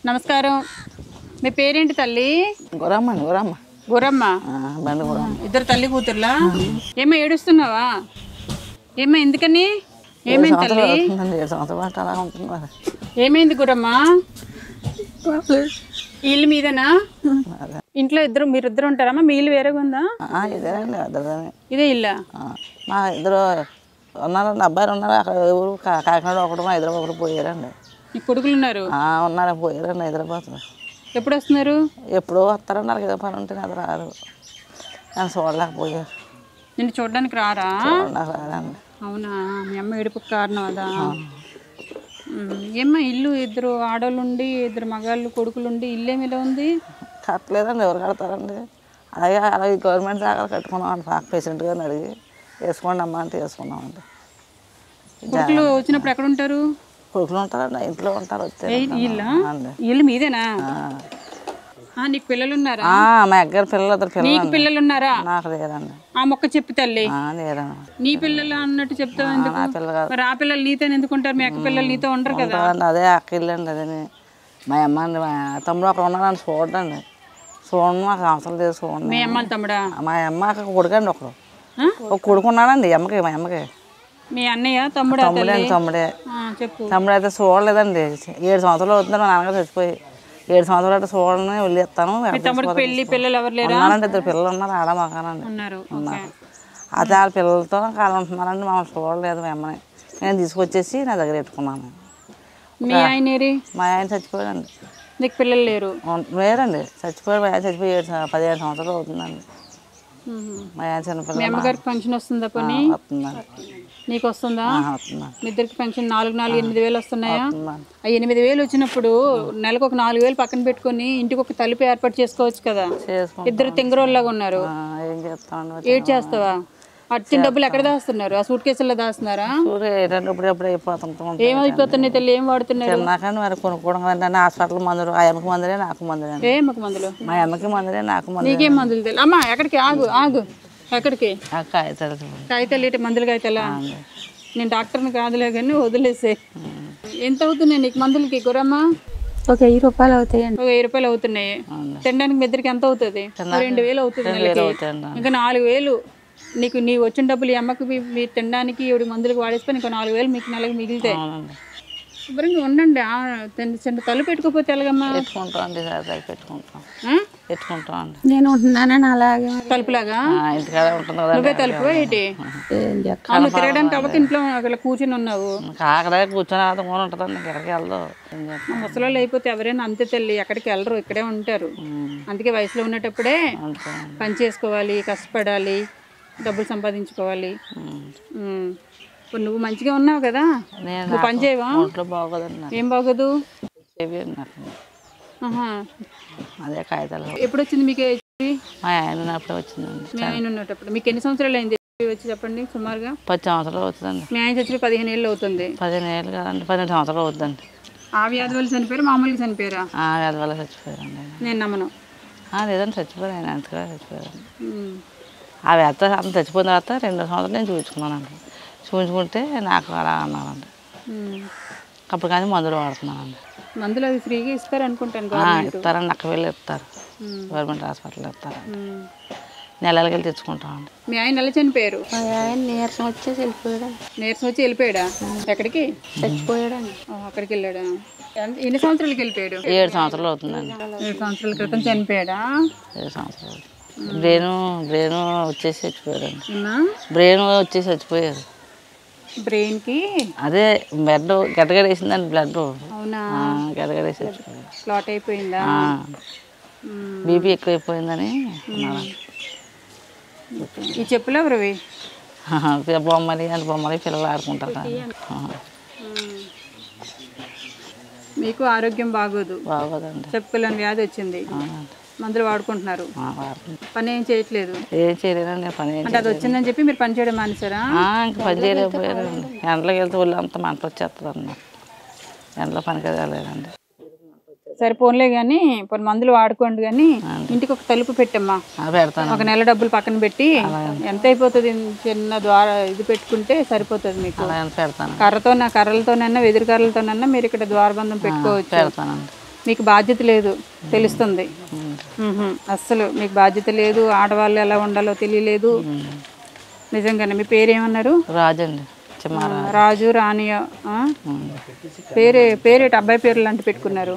నమస్కారం. మీ పేరేంటి తల్లి? గురమ్మ గురమ్మ గురమ్మ. బండి గురమ్మ. ఇద్దరు తల్లి కూతుర్లా? ఏమో ఏడుస్తున్నావా? ఏమో ఎందుకని? ఏమైంది తల్లి? 7 సంవత్సరాలు అలా ఉంటుంది. ఏమైంది గురమ్మ? ఇల్లు మీదేనా? ఇంట్లో మీరిద్దరు ఉంటారమ్మా? మీ ఇల్లు వేరేగా ఉందా? ఇదేనండి, ఇద్దరు. ఇదే ఇల్లా? మా ఇద్దరు ఉన్నారండి, అబ్బాయిలు ఉన్నారు. అక్కడ ఊరు కాకినాడ ఒకటి, మా హైదరాబాద్ ఒకటి పోయారండి. మీ కొడుకులు ఉన్నారు? ఉన్నారు, పోయారండి హైదరాబాద్. ఎప్పుడు వస్తున్నారు? ఎప్పుడో వస్తారండి, వాళ్ళకి ఏదో పని ఉంటే అది రారు. నన్ను చూడలేకపోయారు. నిన్ను చూడడానికి రారా? చూడడానికి రారండి. అవునా? మీ అమ్మ ఏడుపుకి కారణం అదా? ఏమ్మా ఇల్లు ఇద్దరు ఆడవాళ్ళు ఉండి, ఇద్దరు మగాళ్ళు కొడుకులుండి ఇల్లు ఏమి ఇలా ఉంది? కట్టలేదండి, ఎవరు కడతారండి? అలాగే గవర్నమెంట్ దాకా కట్టుకున్నామండి. పేషెంట్ గారిని అడిగి వేసుకోండి అమ్మ అంటే వేసుకున్నామండి. కొడుకులు వచ్చినప్పుడు ఎక్కడ ఉంటారు? కొడుకులు ఉంటారండి, ఇంట్లో ఉంటారు. ఇల్లు మీదేనా? నీకు పిల్లలు ఉన్నారా? మా అగ్గర పిల్లలు, ఇద్దరు పిల్లలు. నీకు పిల్లలు ఉన్నారా? నాకు లేదండి. ఆ మొక్క చెప్పు తల్లి. లేదండి. నీ పిల్లలు అన్నట్టు చెప్తావు ఎందుకు? మరి ఆ పిల్లలు నీతో ఎందుకు ఉంటారు? మీ అక్క పిల్లలు నీతో ఉండరు కదా? అదే అక్క ఇల్లు అండి. అదే మా అమ్మ అండి, మా తమ్ముడు అక్కడ ఉన్నారండి. చూడండి, చూడండి, మాకు అవసరం లేదు. చూడండి. మీ అమ్మ తమ్ముడా? మా అమ్మ అక్కడ కొడుకండి, ఒకడు ఒక కొడుకున్నాడండి అమ్మకి. మా అమ్మకి మీ అన్నయ్య తమ్ముడు? తమ్ముడే. చెప్పు. తమ్ముడు అయితే చూడలేదండి. 7 సంవత్సరాలు అవుతుంది మా నాన్నగారు చచ్చిపోయి. 7 సంవత్సరాలు అంటే చూడని వెళ్ళేస్తాను. పెళ్లి పిల్లలు ఎవరు లేరు? ఉన్నారండి, ఇద్దరు పిల్లలు ఉన్నారు. ఆడ మగానండి ఉన్నారు. అదే వాళ్ళ పిల్లలతో కాలం ఉంటున్నారండి. మమ్మల్ని చూడలేదు. మా అమ్మని నేను తీసుకొచ్చేసి నా దగ్గర పెట్టుకున్నాను. మీ ఆయన? మా ఆయన చచ్చిపోయాడండి. నీకు పిల్లలు లేరు? లేరండి, చచ్చిపోయాడు. మా ఆయన చచ్చిపోయి 17 సంవత్సరాలు అవుతుందండి. మా ఆయన చిన్నపిల్లలు. మీ అమ్మగారికి పెన్షన్ వస్తుందా? పని వస్తుందండి. నీకు వస్తుందా? వస్తుందండి. మీ ఇద్దరికి పెన్షన్ 8,000 వస్తున్నాయా? ఆ 8,000 వచ్చినప్పుడు నెలకు ఒక 4,000 పక్కన పెట్టుకుని ఇంటికి ఒక తలుపు ఏర్పాటు చేసుకోవచ్చు కదా? ఇద్దరు తింగరోళ్ళగా ఉన్నారు. ఏం చేస్తామండి? ఏడ్ చేస్తావా? వచ్చిన డబ్బులు ఎక్కడ దాస్తున్నారు? ఆ సూట్ కేసుల్లో దాస్తున్నారా? ఎప్పుడు అయిపోతుంటాం. ఏమైపోతున్నాయి తల్లి? ఏం వాడుతున్నారు? తిన్నాకని మరి కొనుక్కోవడం కంటే హాస్పిటల్ మందులు. ఆ అమ్మకి మందులే, నాకు మందులే. ఏ అమ్మకి మందులు? మా అమ్మకి మందులే, నాకు మందులు. నీకేం మందులు తెలియదు? అమ్మా ఎక్కడికి? ఆగు ఆగు. ఎక్కడికి? కాగితాలు. కాగితాలు ఏంటి? మందులు కాగితాలా? నేను డాక్టర్ని కాదులే కానీ వదిలేసే. ఎంత అవుతున్నాయి నీకు మందులకి గురమ్మ? ఒక 1000 రూపాయలు అవుతాయండి. ఒక 1000 రూపాయలు అవుతున్నాయి. తినడానికి మీ ఇద్దరికి ఎంత అవుతుంది? 2,000 అవుతుంది నెలకి. ఇంకా 4,000 నీకు నీ వచ్చిన డబ్బులు ఈ అమ్మకి మీ తినడానికి ఇవి మందులకు వాడేసుకొని ఇంకో 4,000 మీకు నెలకి మిగిలితే శుభ్రంగా ఉండండి. చిన్న తలుపు పెట్టుకోపోతే ఎలాగమ్మా? పెట్టుకుంటాం. నేను ఉంటున్నానని అలాగే తలుపులాగా ఇంటికాడ ఉంటుంది కదా. నువ్వే తలుపు ఏంటి? తిరగడానికి అవ్వక ఇంట్లో అక్కడ కూర్చొని ఉన్నావు. అక్కడ కూర్చొని ఆడుకొని ఉంటుందండి, ఎక్కడికి వెళ్దాం. ముసలాళ్ళు అయిపోతే ఎవరైనా అంతే తల్లి, ఎక్కడికి వెళ్ళరు, ఇక్కడే ఉంటారు. అందుకే వయసులో ఉన్నప్పుడే పని చేసుకోవాలి, కష్టపడాలి, డబ్బులు సంపాదించుకోవాలి. ఇప్పుడు నువ్వు మంచిగా ఉన్నావు కదా, నువ్వు పని చేయవా? బాగోదండి. ఏం బాగోదు? అదే కాగితాలు. ఎప్పుడు వచ్చింది మీకు? మా ఆయన ఉన్నప్పుడే వచ్చిందండి. మీ ఆయన ఉన్నప్పుడు. మీకు ఎన్ని సంవత్సరాలు అయింది వచ్చి చెప్పండి? సుమారుగా 10 సంవత్సరాలు అవుతుందండి. మీ ఆయన చచ్చిపోయి 15 ఏళ్ళు అవుతుంది. 15 ఏళ్ళు కాదండి, 12 సంవత్సరాలు అవుతుందండి. ఆ వ్యాధి వల్ల చనిపోయారు, మామూలుగా చనిపోయారా? ఆ వ్యాధి వల్ల చచ్చిపోయారండి. నేను నమ్మను. లేదండి, చచ్చిపోయారు. ఆయన అంతగా చచ్చిపోయారండి. ఆ వ్యాధి అంత చచ్చిపోయిన తర్వాత 2 సంవత్సరాలు నేను చూపించుకున్నానండి. చూపించుకుంటే నాకు అలా అన్నారండి. అప్పుడు కానీ మందులు వాడుతున్నానండి. మందులు అవి ఫ్రీగా ఇస్తారు అనుకుంటాను. ఇస్తారండి, అక్కడ వెళ్ళి ఇస్తారు. గవర్నమెంట్ హాస్పిటల్ ఇస్తారు. నెలలకి వెళ్ళి తెచ్చుకుంటామండి. మీ ఆయన ఎలా చనిపోయారు? మా ఆయన నీరసం వచ్చేసి వెళ్ళిపోయాడు. నీరసం వచ్చి వెళ్ళిపోయాడా? ఎక్కడికి? చచ్చిపోయాడండి. అక్కడికి వెళ్ళాడా? ఎన్ని సంవత్సరాలకి వెళ్ళిపోయాడు? 7 సంవత్సరాలు అవుతుందండి. 7 సంవత్సరాల క్రితం చనిపోయాడా? 7 సంవత్సరాలు. బ్రెయిన్ వచ్చేసి చచ్చిపోయారండి. బ్రెయిన్ వచ్చేసి చచ్చిపోయారు. బ్రెయిన్ కి అదే బ్లడ్ గడ్డగడేసిందండి. బ్లడ్ గడ్డగడేసి క్లాట్ అయిపోయిందా? బీపీ ఎక్కువైపోయిందని. ఈ చెప్పులు ఎవరివి? బొమ్మలు పిల్లలు ఆడుకుంటారు. మీకు ఆరోగ్యం బాగోదండి. చెప్పుకోలేని వ్యాధి వచ్చింది. మందులు వాడుకుంటున్నారు. పని ఏం చేయట్లేదు? ఏం చేయలేదండి. పని అంటే అది వచ్చిందని చెప్పి మీరు పని చేయడం మానేశారా? ఇంకా పని చేయలేకపోయారండి. ఎండలోకి వెళ్తే ఒళ్ళు అంతా మంట వచ్చేస్తుంది అన్న. ఎండలో పనికి వెళ్ళలేదండి. సరే పోన్లే కానీ ఇప్పుడు మందులు వాడుకోండి కానీ ఇంటికి ఒక తలుపు పెట్టమ్మా. పెడతాను. ఒక నెల డబ్బులు పక్కన పెట్టి ఎంత అయిపోతుంది? చిన్న ద్వారా ఇది పెట్టుకుంటే సరిపోతుంది మీకు. పెడతాను. కర్రలతోనైనా వెదురు కర్రలతోనైనా మీరు ఇక్కడ ద్వారబంధం పెట్టుకోవచ్చు. మీకు బాధ్యత లేదు తెలుస్తుంది. అస్సలు మీకు బాధ్యత లేదు, ఆడవాళ్ళు ఎలా ఉండాలో తెలియలేదు. నిజంగానే. మీ పేరు ఏమన్నారు? రాజు అండి. రాజు రాణి. పేరేటి అబ్బాయి పేర్లు అంటే పెట్టుకున్నారు?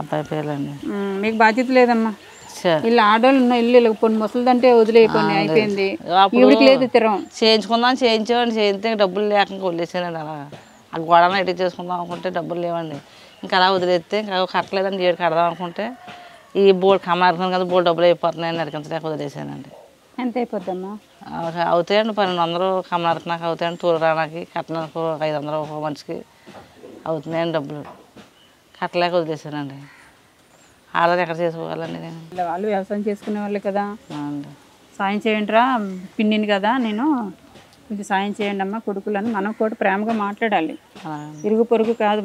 అబ్బాయి పేర్లు అండి. మీకు బాధ్యత లేదమ్మా. ఇల్లు ఆడవాళ్ళు ఉన్న ఇల్లు కొన్ని ముసలిదంటే వదిలేయపోయి అయిపోయింది. ఈవిడికి లేదు తిరం. చేయించుకుందాం చేయించామండి. చేయితే డబ్బులు లేకుండా వదిలేసానండి. అలా ఆ గొడవను ఎడిట్ చేసుకుందాం అనుకుంటే డబ్బులు లేవండి. ఇంకా అలా వదిలేస్తే ఇంకా కట్టలేదండి. ఏడు కడదాం అనుకుంటే ఈ బోర్డు కమ్మారుతున్నాను కదా, బోర్డు డబ్బులు అయిపోతున్నాయని అడిగించలేక వదిలేసానండి. ఎంత అయిపోద్దమ్మా? అవుతాయండి 1200 కమ్మారుతున్నాక అవుతాయండి. తూరు రావడానికి కట్టడానికి 500 ఒక మనిషికి అవుతున్నాయండి డబ్బులు. కట్టలేక వదిలేసానండి. ఆడది ఎక్కడ చేసుకోవాలండి నేను? వాళ్ళు వ్యవసాయం చేసుకునే వాళ్ళు కదా, సాయం చేయండి రా పిన్నిని కదా నేను, కొంచెం సాయం చేయండి అమ్మ కొడుకులని మనం కూడా ప్రేమగా మాట్లాడాలి. ఇరుగు పొరుగు కాదు,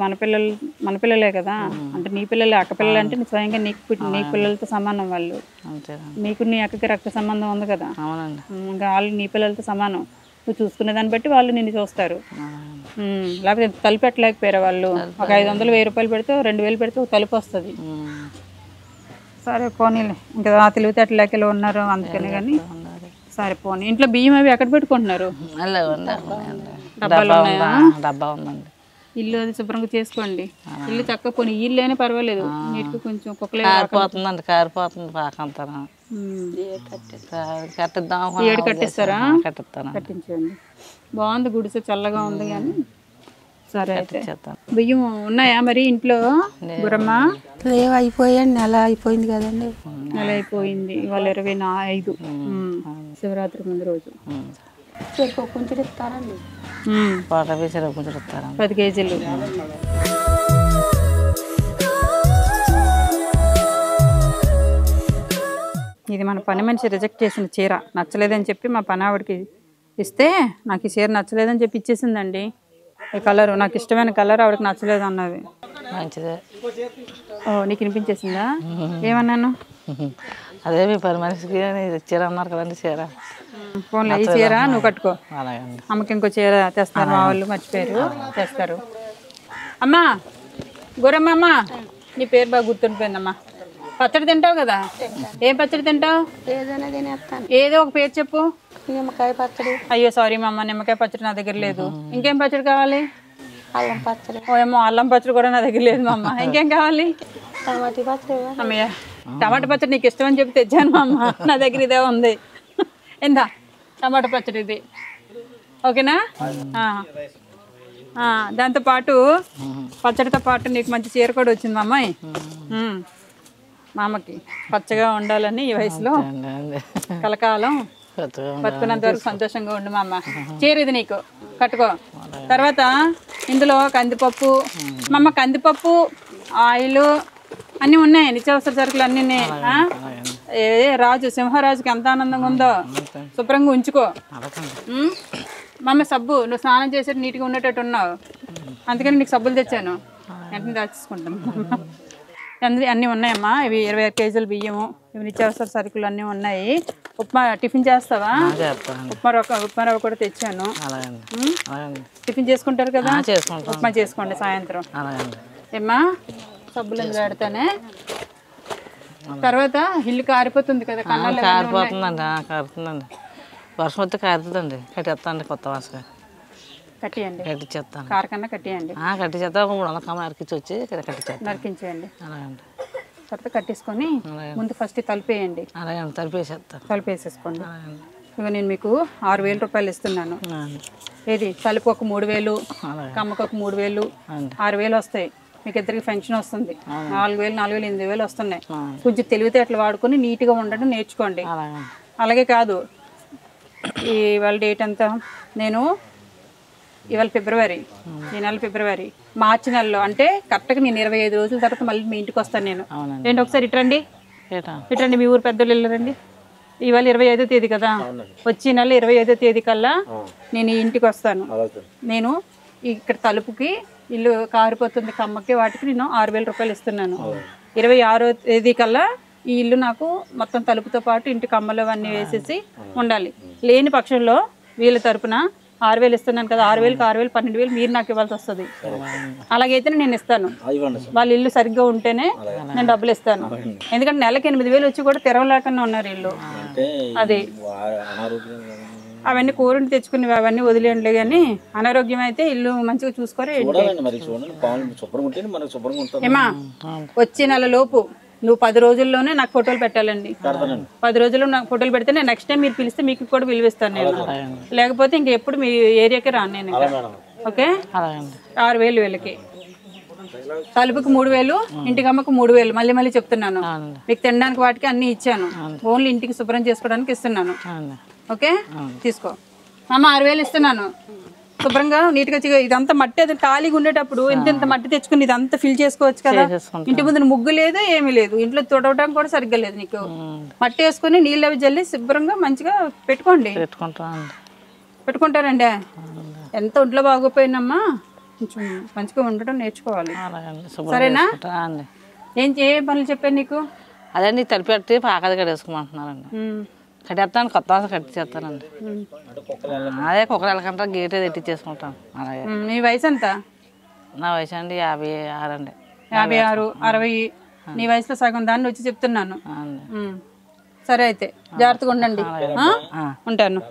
మన పిల్లలే కదా. అంటే నీ పిల్లలే, అక్క పిల్లలు అంటే స్వయంగా నీ పిల్లలతో సమానం వాళ్ళు. నీకు నీ అక్కకి రక్త సంబంధం ఉంది కదా, ఇంకా వాళ్ళు నీ పిల్లలతో సమానం. నువ్వు చూసుకునే దాన్ని బట్టి వాళ్ళు నిన్ను చూస్తారు. లేకపోతే తలుపు పెట్టలేకపోయారు వాళ్ళు. ఒక 500 1000 రూపాయలు పెడితే 2000 పెడితే ఒక తలుపు వస్తుంది. సరే పోనీలే, ఇంకా తెలివితేటలు లేకలో ఉన్నారు అందుకని. కానీ సరే పోనీ. ఇంట్లో బియ్యం అవి ఎక్కడ పెట్టుకుంటున్నారు? డబ్బాలు ఉన్నాయా? డబ్బా ఉందండి. ఇల్లు అది శుభ్రంగా చేసుకోండి. ఇల్లు చక్కగా పోనీ ఇల్లు అయినా పర్వాలేదు, నీటికి కొంచెం కారిపోతుందండి. కారిపోతుంది పాకంతా. కట్టిద్దాం. 7 కట్టిస్తారా? కట్టిస్తాను. కట్టించండి. బాగుంది, గుడిసె చల్లగా ఉంది. కానీ సరే అయితే బియ్యం ఉన్నాయా మరి ఇంట్లో? గురమ్మ లేవు, అయిపోయాయండి. నెల అయిపోయింది కదండి. నెల అయిపోయింది. ఇవాళ 25 శివరాత్రి ముందు రోజు. కొంచెం ఇస్తారండి. 10 కేజీలు. ఇది మన పని మనిషి రిజెక్ట్ చేసిన చీర, నచ్చలేదని చెప్పి మా పని ఆవిడకి ఇస్తే నాకు ఈ చీర నచ్చలేదని చెప్పి ఇచ్చేసిందండి. ఈ కలరు నాకు ఇష్టమైన కలర్ ఆవిడకి నచ్చలేదు అన్నది. మంచిదే. ఓ నీకు వినిపించేసిందా? ఏమన్నాను? అదే మీ పని మనిషికి చీర అన్నారు కదండి. చీర ఫోన్లో ఈ చీర నువ్వు కట్టుకో. అమ్మకి ఇంకో చీర తెస్తారు, మా వాళ్ళు మర్చిపోయారు తెస్తారు. అమ్మా గురమ్మ, నీ పేరు బాగా గుర్తుండిపోయిందమ్మా. పచ్చడి తింటావు కదా, ఏం పచ్చడి తింటావు? ఏదైనా తినేస్తాను. ఏదో ఒక పేరు చెప్పు. నిమ్మకాయ పచ్చడి. అయ్యో సారీ మా అమ్మ, నిమ్మకాయ పచ్చడి నా దగ్గర లేదు. ఇంకేం పచ్చడి కావాలి? అల్లం పచ్చడి. ఓ ఏమో అల్లం పచ్చడి కూడా నా దగ్గర లేదు మా అమ్మ. ఇంకేం కావాలి? టమాటా పచ్చడి. అమ్మయ్య టమాటా పచ్చడి నీకు ఇష్టం అని చెప్పి తెచ్చాను మా అమ్మ, నా దగ్గర ఇదే ఉంది. ఎందా టమాటా పచ్చడి ఇది, ఓకేనా? దాంతోపాటు పచ్చడితో పాటు నీకు మంచి చీర కూడా వచ్చింది మా అమ్మాయి. మా అమ్మకి పచ్చగా ఉండాలని ఈ వయసులో కలకాలం బతుకున్నంత వరకు సంతోషంగా ఉండు మా అమ్మ. చీర ఇది నీకు కట్టుకో. తర్వాత ఇందులో కందిపప్పు, మా అమ్మ కందిపప్పు, ఆయిల్ అన్నీ ఉన్నాయి, నిత్యావసర సరుకులు అన్నీ. రాజు సింహరాజుకి ఎంత ఆనందంగా ఉందో, శుభ్రంగా ఉంచుకో. మా అమ్మ సబ్బు, నువ్వు స్నానం చేసేది నీట్గా ఉండేటట్టు ఉన్నావు, అందుకని నీకు సబ్బులు తెచ్చాను. వెంటనే దాచేసుకుంటాను. అన్నీ ఉన్నాయమ్మా. ఇవి 25 కేజీల బియ్యము, ఇవి నిత్యావసర సరుకులు అన్నీ ఉన్నాయి. ఉప్మా టిఫిన్ చేస్తావా? ఉప్మా రవ్వ కూడా తెచ్చాను. టిఫిన్ చేసుకుంటారు కదా, ఉప్మా చేసుకోండి సాయంత్రం. ఏమ్మా సబ్బులు ఎందుకు పెడతానే? తర్వాత ఇల్లు కారిపోతుంది కదా, కారిపోతుందండి. వర్షం వస్తే కారుతుందండి. కట్టేస్తాండి కొత్త వాసగా. కట్టియండి, కట్టించేస్తాను. కారు కన్నా కట్టియండి. కట్టించేస్తా. 300 కమ్మ నరికించి వచ్చి కట్టించేస్తాను. నరికించేయండి. అలాగండి. తర్వాత కట్టేసుకొని ముందు ఫస్ట్ తలిపేయండి. అలాగండి, తలిపేసేస్తాను. తలిపేసేసుకోండి. ఇక నేను మీకు 6000 రూపాయలు ఇస్తున్నాను. ఏది తలుపు ఒక 3000, కమ్మకు ఒక 3000, 6000 వస్తాయి. మీకు ఇద్దరికి ఫంక్షన్ వస్తుంది. 4000, 4000, 8000 వస్తున్నాయి. కొంచెం తెలివితేటలు వాడుకొని నీట్గా ఉండడం నేర్చుకోండి. అలాగే కాదు, ఇవాళ డేట్ అంతా నేను ఇవాళ ఫిబ్రవరి, ఈ నెల ఫిబ్రవరి, మార్చి నెలలో అంటే కరెక్ట్గా నేను 25 రోజుల తర్వాత మళ్ళీ మీ ఇంటికి వస్తాను నేను. ఏంటి ఒకసారి ఇట్రండి, ఇట్రండి, మీ ఊరు పెద్దలు వెళ్ళరండి. ఇవాళ 25వ తేదీ కదా, వచ్చే నెల 25వ తేదీ కల్లా నేను ఈ ఇంటికి వస్తాను. నేను ఇక్కడ తలుపుకి ఇల్లు కారిపోతుంది కమ్మకి వాటికి నేను 6000 రూపాయలు ఇస్తున్నాను. 26వ తేదీ కల్లా ఈ ఇల్లు నాకు మొత్తం తలుపుతో పాటు ఇంటి కమ్మలు అవన్నీ వేసేసి ఉండాలి. లేని పక్షంలో వీళ్ళ తరపున 6,000 ఇస్తున్నాను కదా, 6,000కి 6,000 12,000 మీరు నాకు ఇవ్వాల్సి వస్తుంది. అలాగైతే నేను ఇస్తాను. వాళ్ళ ఇల్లు సరిగ్గా ఉంటేనే నేను డబ్బులు ఇస్తాను. ఎందుకంటే నెలకి 8,000 వచ్చి కూడా తెరవలేకుండా ఉన్నారు ఇల్లు. అది అవన్నీ కూరని తెచ్చుకుని అవన్నీ వదిలేండి, కానీ అనారోగ్యం అయితే ఇల్లు మంచిగా చూసుకోరు. ఏమా వచ్చే నెల లోపు నువ్వు 10 రోజుల్లోనే నాకు ఫోటోలు పెట్టాలండి. 10 రోజుల్లో నాకు ఫోటోలు పెడితే నేను నెక్స్ట్ టైం మీరు పిలిస్తే మీకు కూడా విలువిస్తాను నేను. లేకపోతే ఇంకెప్పుడు మీ ఏరియాకి రాను నేను. ఓకే, 6,000 వీళ్ళకి, తలుపుకి 3,000, ఇంటికి అమ్మకు 3,000. మళ్ళీ మళ్ళీ చెప్తున్నాను, మీకు తినడానికి వాటికి అన్ని ఇచ్చాను, ఓన్లీ ఇంటికి శుభ్రం చేసుకోవడానికి ఇస్తున్నాను. ఓకే, తీసుకో అమ్మ. 6,000 ఇస్తున్నాను. శుభ్రంగా నీట్గా ఇదంతా మట్టి అది ఖాళీగా ఉండేటప్పుడు ఇంత మట్టి తెచ్చుకుని ఇదంతా ఫిల్ చేసుకోవచ్చు కదా. ఇంటి ముందు ముగ్గు లేదు, ఏమీ లేదు, ఇంట్లో తుడవడానికి కూడా సరిగ్గా లేదు. నీకు మట్టి వేసుకుని నీళ్ళు అవి జల్లి శుభ్రంగా మంచిగా పెట్టుకోండి. పెట్టుకుంటారండి. ఎంత ఒంట్లో బాగోపోయినమ్మా కొంచెం మంచిగా ఉండటం నేర్చుకోవాలి. సరేనా? ఏ పనులు చెప్పాను నీకు? అదే నీ తలుపు పెట్టి పాకది కట్టేసుకోమంటున్నారండి. కట్టేస్తాను, కొత్త కట్టి చేస్తానండి. అదే కుక్కలు కంటే గేట్ అది ఎట్టించేసుకుంటాను. అలాగే. నీ వయసు ఎంత? నా వయసు అండి 56 అండి. 56, 60. నీ వయసులో సగం దాన్ని వచ్చి చెప్తున్నాను. సరే అయితే జాగ్రత్తగా ఉండండి. ఉంటాను.